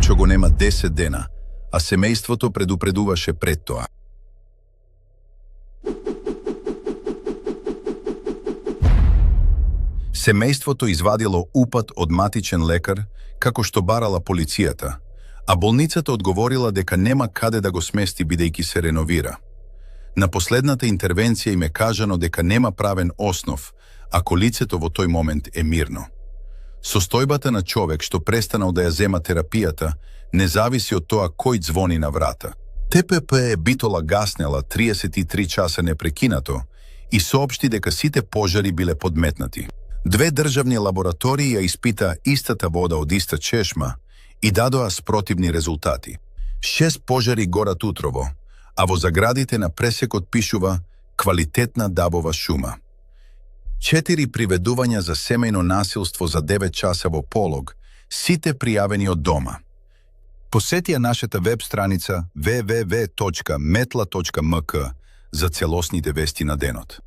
што го нема 10 дена, а семејството предупредуваше пред тоа. Семејството извадило упат од матичен лекар, како што барала полицијата, а болницата одговорила дека нема каде да го смести бидејќи се реновира. На последната интервенција им е кажано дека нема правен основ, ако лицето во тој момент е мирно. Состојбата на човек што престанал да ја зема терапијата не зависи од тоа кој звони на врата. ТПП Битола гаснела 33 часа непрекинато и соопшти дека сите пожари биле подметнати. 2 државни лаборатории ја испита истата вода од иста чешма и дадоа спротивни резултати. 6 пожари горат утрово, а во заградите на пресекот пишува квалитетна дабова шума. 4 приведувања за семејно насилство за 9 часа во Полог, сите пријавени од дома. Посети ја нашата веб страница www.metla.mk за целосните вести на денот.